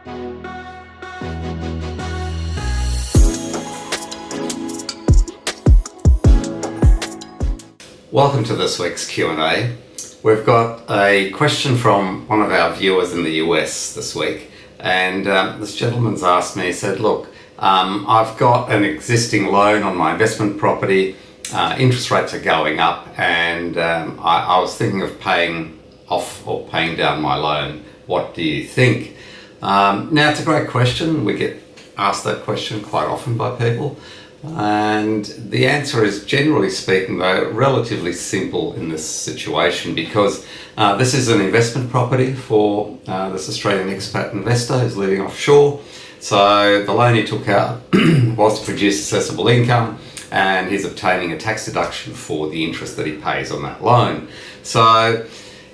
Welcome to this week's Q&A. We've got a question from one of our viewers in the US this week, and this gentleman's asked me, he said, look, I've got an existing loan on my investment property, interest rates are going up, and I was thinking of paying off or paying down my loan. What do you think? Now, it's a great question. We get asked that question quite often by people. And the answer is, generally speaking, though, relatively simple in this situation, because this is an investment property for this Australian expat investor who's living offshore. So the loan he took out was to produce assessable income, and he's obtaining a tax deduction for the interest that he pays on that loan. So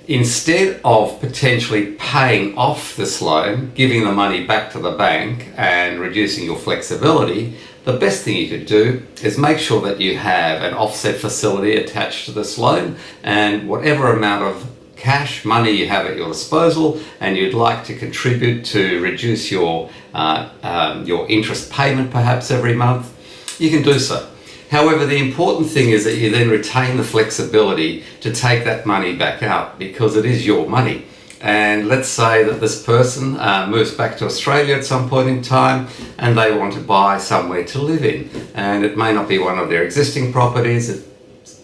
instead of potentially paying off this loan, giving the money back to the bank and reducing your flexibility, the best thing you could do is make sure that you have an offset facility attached to this loan, and whatever amount of cash money you have at your disposal and you'd like to contribute to reduce your interest payment perhaps every month, you can do so. However, the important thing is that you then retain the flexibility to take that money back out, because it is your money. And let's say that this person moves back to Australia at some point in time and they want to buy somewhere to live in. And it may not be one of their existing properties, it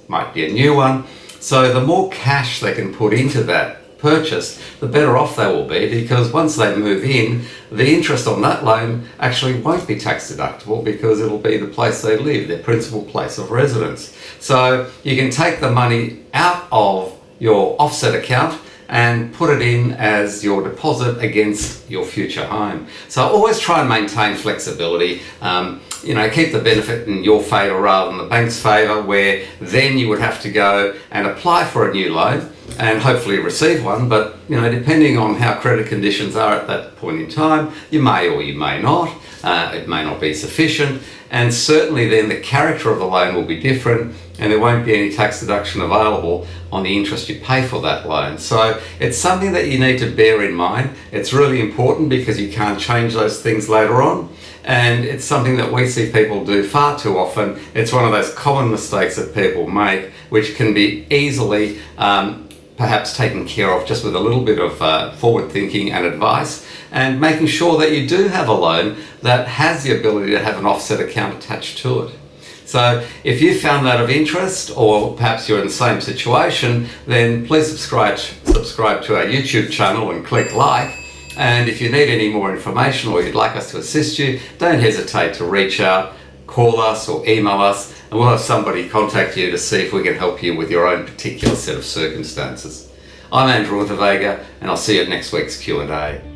might be a new one. So the more cash they can put into that purchase, the better off they will be, because once they move in, the interest on that loan actually won't be tax deductible, because it'll be the place they live, their principal place of residence. So you can take the money out of your offset account and put it in as your deposit against your future home. So always try and maintain flexibility. Keep the benefit in your favour rather than the bank's favour, where then you would have to go and apply for a new loan and hopefully receive one. But depending on how credit conditions are at that point in time, you may or you may not. It may not be sufficient, and certainly then the character of the loan will be different, and there won't be any tax deduction available on the interest you pay for that loan. So it's something that you need to bear in mind. It's really important because you can't change those things later on, and it's something that we see people do far too often. It's one of those common mistakes that people make, which can be easily perhaps taken care of just with a little bit of forward thinking and advice, and making sure that you do have a loan that has the ability to have an offset account attached to it. So if you found that of interest, or perhaps you're in the same situation, then please subscribe to our YouTube channel and click like. And if you need any more information or you'd like us to assist you, don't hesitate to reach out, call us or email us, and we'll have somebody contact you to see if we can help you with your own particular set of circumstances. I'm Andrew Unterweger, and I'll see you at next week's Q&A.